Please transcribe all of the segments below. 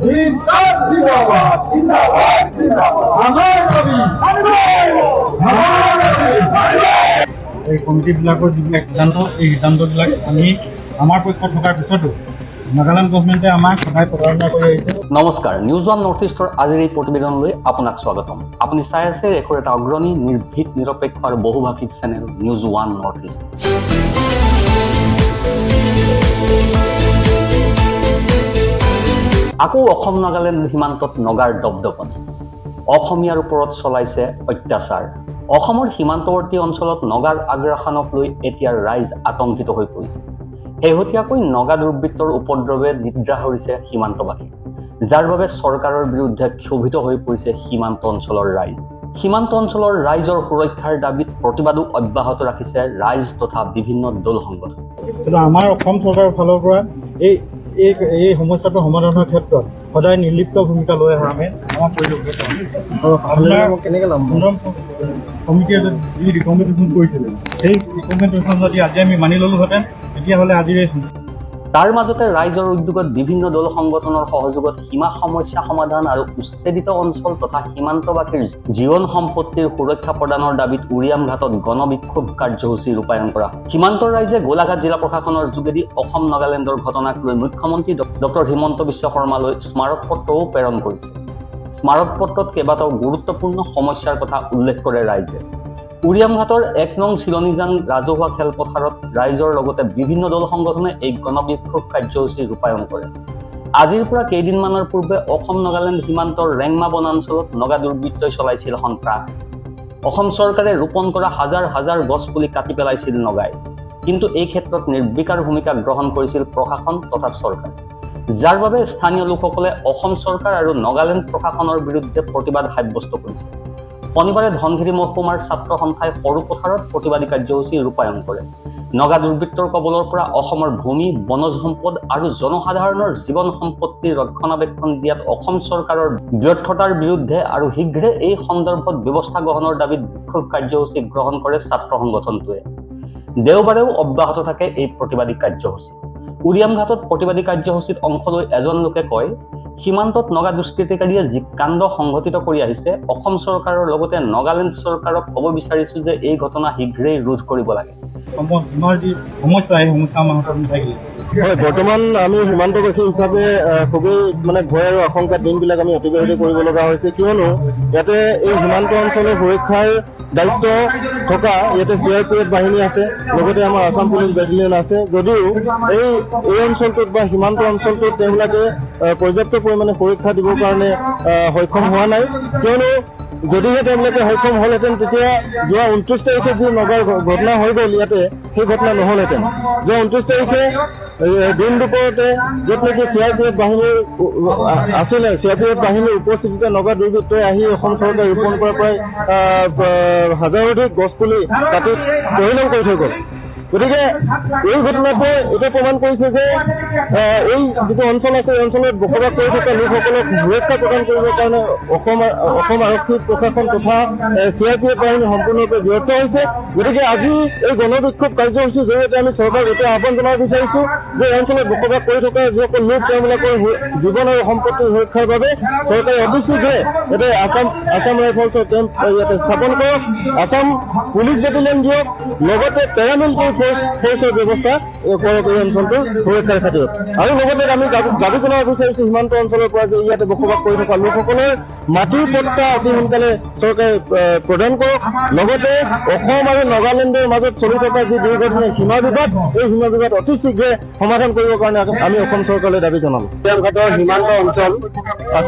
এই কমিটিবিলাকৰ যিবিলাক সিদ্ধান্ত এই সিদ্ধান্তবিলাক আমি আমাৰ পক্ষত থকাৰ পিছতো নাগালেণ্ড গভৰ্ণমেণ্টে আমাক সদায় প্ৰতাৰণা কৰি আহিছে। নমস্কাৰ, নিউজ ওৱান নৰ্থ ইষ্টৰ আজিৰ এই প্ৰতিবেদনলৈ আপোনাক স্বাগতম। আপুনি চাই আছে দেশৰ এটা অগ্ৰণী নিৰ্ভীক নিৰপেক্ষ আৰু বহুভাষিক channel News One North East. আকৌ অসম নাগালেণ্ড সীমান্তত নগাৰ দপদপনি, অসমীয়াৰ ওপৰত চলাইছে অত্যাচাৰ। অসমৰ সীমান্তৱৰ্তী অঞ্চলত নগাৰ আগ্ৰাসনক লৈ এতিয়া ৰাইজ আতংকিত হৈ পৰিছে। শেহতীয়াকৈ নগা দুৰ্বৃত্তৰ উপদ্ৰৱে নিদ্ৰা হৰিছে সীমান্তবাসী, যাৰ বাবে চৰকাৰৰ বিৰুদ্ধে ক্ষোভিত হৈ পৰিছে সীমান্ত অঞ্চলৰ ৰাইজ। সীমান্ত অঞ্চলৰ ৰাইজৰ সুৰক্ষাৰ দাবীত প্ৰতিবাদো অব্যাহত ৰাখিছে ৰাইজ তথা বিভিন্ন দল সংগঠন। কিন্তু আমাৰ অসম চৰকাৰৰ ফালৰ পৰা এই সমস্যাটো সমাধানৰ ক্ষেত্ৰত সদায় নিৰ্লিপ্ত ভূমিকা লৈ অহা আমি আমাক কমিটিয়ে যি ৰিকমেণ্ডেশ্যন কৰিছিলে সেই ৰিকমেণ্ডেশ্যন যদি আজি আমি মানি ল'লোহেঁতেন তেতিয়াহ'লে আজিৰ তাৰ মাজতে ৰাইজৰ উদ্যোগত বিভিন্ন দল সংগঠনৰ সহযোগত সীমা সমস্যা সমাধান আৰু উচ্ছেদিত অঞ্চল তথা সীমান্তবাসীৰ জীৱন সম্পত্তিৰ সুৰক্ষা প্ৰদানৰ দাবীত উৰিয়াম ঘাটত গণবিক্ষোভ কাৰ্যসূচী ৰূপায়ণ কৰা। সীমান্তৰ ৰাইজে গোলাঘাট জিলা প্ৰশাসনৰ যোগেদি অসম নাগালেণ্ডৰ ঘটনাক লৈ মুখ্যমন্ত্ৰী ডক্টৰ হিমন্ত বিশ্ব শৰ্মালৈ স্মাৰক পত্ৰও প্ৰেৰণ কৰিছে। স্মাৰক পত্ৰত কেইবাটাও গুৰুত্বপূৰ্ণ সমস্যাৰ কথা উল্লেখ কৰে ৰাইজে। উৰিয়াম ঘাটৰ ১ নং চিলনীজান ৰাজহুৱা খেলপথাৰত ৰাইজৰ লগতে বিভিন্ন দল সংগঠনে এই গণবিক্ষোভ কাৰ্যসূচী ৰূপায়ণ কৰে। আজিৰ পৰা কেইদিনমানৰ পূৰ্বে অসম নাগালেণ্ড সীমান্তৰ ৰেংমা বনাঞ্চলত নগা দুৰ্বৃত্তই চলাইছিল সন্ত্ৰাস। অসম চৰকাৰে ৰোপণ কৰা হাজাৰ হাজাৰ গছপুলি কাটি পেলাইছিল নগাই, কিন্তু এই ক্ষেত্ৰত নিৰ্বিকাৰ ভূমিকা গ্ৰহণ কৰিছিল প্ৰশাসন তথা চৰকাৰ, যাৰ বাবে স্থানীয় লোকসকলে অসম চৰকাৰ আৰু নাগালেণ্ড প্ৰশাসনৰ বিৰুদ্ধে প্ৰতিবাদ সাব্যস্ত কৰিছে। শনিবাৰে ধনশিৰি মহকুমাৰ ছাত্ৰ সন্থাই সৰু পথাৰত প্ৰতিবাদী কাৰ্যসূচী ৰূপায়ণ কৰে। নগা দুৰ্বৃত্তৰ কবলৰ পৰা অসমৰ ভূমি, বনজ সম্পদ আৰু জনসাধাৰণৰ জীৱন সম্পত্তি ৰক্ষণাবেক্ষণ দিয়াত অসম চৰকাৰৰ ব্যৰ্থতাৰ বিৰুদ্ধে আৰু শীঘ্ৰে এই সন্দৰ্ভত ব্যৱস্থা গ্ৰহণৰ দাবীত বিক্ষোভ কাৰ্যসূচী গ্ৰহণ কৰে ছাত্ৰ সংগঠনটোৱে। দেওবাৰেও অব্যাহত থাকে এই প্ৰতিবাদী কাৰ্যসূচী। উৰিয়াম ঘাটত প্ৰতিবাদী কাৰ্যসূচীত অংশ লৈ এজন লোকে কয়, সীমান্তত নগা দুষ্কৃতিকাৰীয়ে যি কাণ্ড সংঘটিত কৰি আহিছে, অসম চৰকাৰৰ লগতে নাগালেণ্ড চৰকাৰক ক'ব বিচাৰিছো যে এই ঘটনা শীঘ্ৰেই ৰোধ কৰিব লাগে। আমাৰ যি সমস্যা এই সমস্যা আমাৰ হাতত নাথাকিলে হয়, বৰ্তমান আমি সীমান্তবাসী হিচাপে খুবেই ভয় আৰু আশংকাৰ দিনবিলাক আমি অতিবাহিত কৰিব লগা হৈছে, কিয়নো ইয়াতে এই সীমান্ত অঞ্চলৰ সুৰক্ষাৰ দায়িত্ব থকা ইয়াতে CRPF বাহিনী আছে, লগতে আমাৰ আছাম পুলিচ বেটেলিয়ন আছে। যদিও এই অঞ্চলটোত বা সীমান্ত অঞ্চলটোত তেওঁলোকে পৰ্যাপ্ত পৰিমাণে সুৰক্ষা দিবৰ কাৰণে সক্ষম হোৱা নাই, কিয়নো যদিহে তেওঁলোকে সক্ষম হ'লহেঁতেন তেতিয়া যোৱা 29 তাৰিখে যি নগাৰ ঘটনা হৈ গ'ল ইয়াতে সেই ঘটনা নহ'লহেঁতেন। যোৱা 29 তাৰিখে দিন দুপৰতে য'ত নেকি CRPF বাহিনী আছিলে, CRPF বাহিনীৰ উপস্থিতিতে নগা দুৰ্বৃত্তই আহি অসম চৰকাৰে ৰোপণ কৰা প্ৰায় হাজাৰধিক গছপুলি কাটি তহিলং কৰি থৈ গ'ল। গতিকে এই ঘটনাটোৱে এতিয়া প্ৰমাণ কৰিছে যে এই যিটো অঞ্চল আছে এই অঞ্চলত বসবাস কৰি থকা লোকসকলক সুৰক্ষা প্ৰদান কৰিবৰ কাৰণে অসম আৰক্ষী প্ৰশাসন তথা CRPF বাহিনী সম্পূৰ্ণৰূপে ব্যৰ্থ হৈছে। গতিকে আজি এই গণবিক্ষোভ কাৰ্যসূচীৰ জৰিয়তে আমি চৰকাৰক এতিয়া আহ্বান জনাব বিচাৰিছোঁ যে এই অঞ্চলত বসবাস কৰি থকা যিসকল লোক তেওঁলোকৰ জীৱন আৰু সম্পত্তিৰ সুৰক্ষাৰ বাবে চৰকাৰে অতি শীঘ্ৰে ইয়াতে আছাম ৰাইফলছৰ কেম্প ইয়াতে স্থাপন কৰক, আছাম পুলিচ বেটেলিয়ন দিয়ক, লগতে পেৰামিলিটাৰী ফ'ৰ্চৰ ব্যৱস্থা কৰক এই অঞ্চলটোৰ সুৰক্ষাৰ খাতিৰত। আৰু লগতে আমি দাবী জনাব বিচাৰিছোঁ সীমান্ত অঞ্চলৰ পৰা যে ইয়াতে বসবাস কৰি থকা লোকসকলৰ মাটিৰ পট্টা অতি সোনকালে চৰকাৰে প্ৰদান কৰক, লগতে অসম আৰু নাগালেণ্ডৰ মাজত চলি থকা যি দীৰ্ঘদিনীয়া সীমা বিবাদ এই সীমা বিবাদ অতি শীঘ্ৰে সমাধান কৰিবৰ কাৰণে আমি অসম চৰকাৰলৈ দাবী জনাম। উৰিয়াম ঘাটৰ সীমান্ত অঞ্চল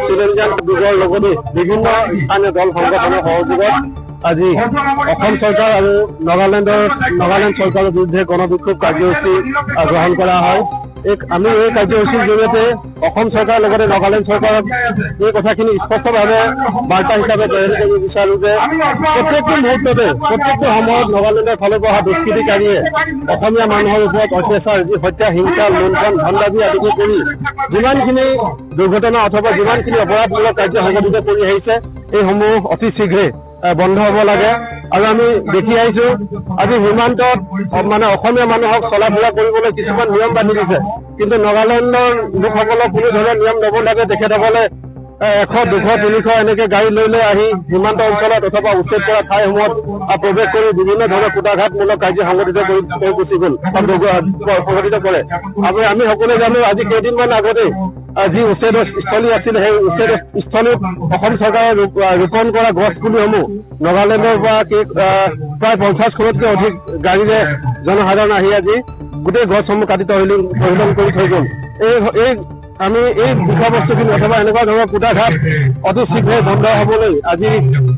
চিলনীজান দুৰ্গৰ লগতে বিভিন্ন স্থানীয় দল সংগঠনৰ সহযোগত আজি অসম চৰকাৰ আৰু নাগালেণ্ড চৰকাৰৰ বিৰুদ্ধে গণবিক্ষোভ কাৰ্যসূচী গ্ৰহণ কৰা হয়। আমি এই কাৰ্যসূচীৰ জৰিয়তে অসম চৰকাৰৰ লগতে নাগালেণ্ড চৰকাৰক এই কথাখিনি স্পষ্টভাৱে বাৰ্তা হিচাপে প্ৰেৰণ কৰিব বিচাৰোঁ যে প্ৰত্যেকটো মুহূৰ্ততে প্ৰত্যেকটো সময়ত নাগালেণ্ডৰ ফালৰ পৰা অহা দুষ্কৃতিকাৰীয়ে অসমীয়া মানুহৰ ওপৰত অত্যাচাৰ, যি হত্যা, হিংসা, লুণ্ঠন, ধনদাবী আদিকে কৰি যিমানখিনি দুৰ্ঘটনা অথবা যিমানখিনি অপৰাধমূলক কাৰ্য সংঘটিত কৰি আহিছে এইসমূহ অতি শীঘ্ৰে বন্ধ হ'ব লাগে। আৰু আমি দেখি আহিছোঁ আজি সীমান্তত অসমীয়া মানুহক চলা ফুৰা কৰিবলৈ কিছুমান নিয়ম বান্ধি দিছে। কিন্তু নাগালেণ্ডৰ লোকসকলক কোনো ধৰণৰ নিয়ম নবন্ধাকে তেখেতসকলে 100, 200, 300 এনেকে গাড়ী লৈ আহি সীমান্ত অঞ্চলত অথবা উচ্ছেদ কৰা ঠাইসমূহত প্ৰৱেশ কৰি বিভিন্ন ধৰণৰ কুটাঘাতমূলক কাৰ্য সংঘটিত কৰি গুচি গ'ল সংঘটিত কৰে। আমি সকলোৱে জানো আজি কেইদিনমান আগতে যি উচ্ছেদ স্থলী আছিল সেই উচ্ছেদ স্থলীত অসম চৰকাৰে ৰোপণ কৰা গছ পুলিসমূহ নাগালেণ্ডৰ পৰা প্ৰায় 50খনতকৈ অধিক গাড়ীৰে জনসাধাৰণ আহি আজি গোটেই গছসমূহ কাটি তহিলং কৰি থৈ গ'ল। আমি এই বিষয়বস্তুখিনি অথবা এনেকুৱা ধৰণৰ কুটাঘাত অতি শীঘ্ৰে বন্ধ হ'বলৈ আজি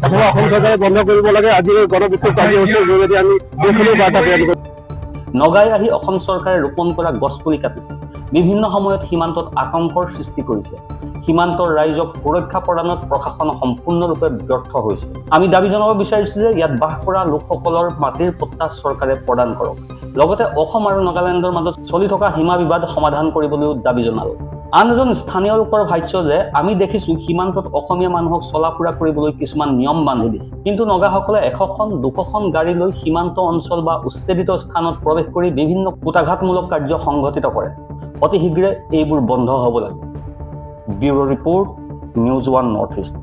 অথবা অসম চৰকাৰে বন্ধ কৰিব লাগে। আজি এই গণবিক্ষোভ কাৰ্যসূচীৰ জৰিয়তে আমি এইখিনি বাৰ্তা প্ৰেৰণ কৰিম। নগাই আহি অসম চৰকাৰে ৰোপণ কৰা গছপুলি কাটিছে, বিভিন্ন সময়ত সীমান্তত আতংকৰ সৃষ্টি কৰিছে। সীমান্তৰ ৰাইজক সুৰক্ষা প্ৰদানত প্ৰশাসন সম্পূৰ্ণৰূপে ব্যৰ্থ হৈছে। আমি দাবী জনাব বিচাৰিছো যে ইয়াত বাস কৰা লোকসকলৰ মাটিৰ পট্টা চৰকাৰে প্ৰদান কৰক। লগতে অসম আৰু নাগালেণ্ডৰ মাজত চলি থকা সীমা বিবাদ সমাধান কৰিবলৈও দাবী জনালোঁ। আন এজন স্থানীয় লোকৰ ভাষ্য যে আমি দেখিছো সীমান্তত অসমীয়া মানুহক চলা ফুৰা কৰিবলৈ কিছুমান নিয়ম বান্ধি দিছে, কিন্তু নগাসকলে 100খন 200খন গাড়ী লৈ সীমান্ত অঞ্চল বা উচ্ছেদিত স্থানত প্ৰৱেশ কৰি বিভিন্ন কুটাঘাতমূলক কাৰ্য সংঘটিত কৰে। অতি শীঘ্ৰে এইবোৰ বন্ধ হ'ব লাগে। Bureau report, news 1 north east.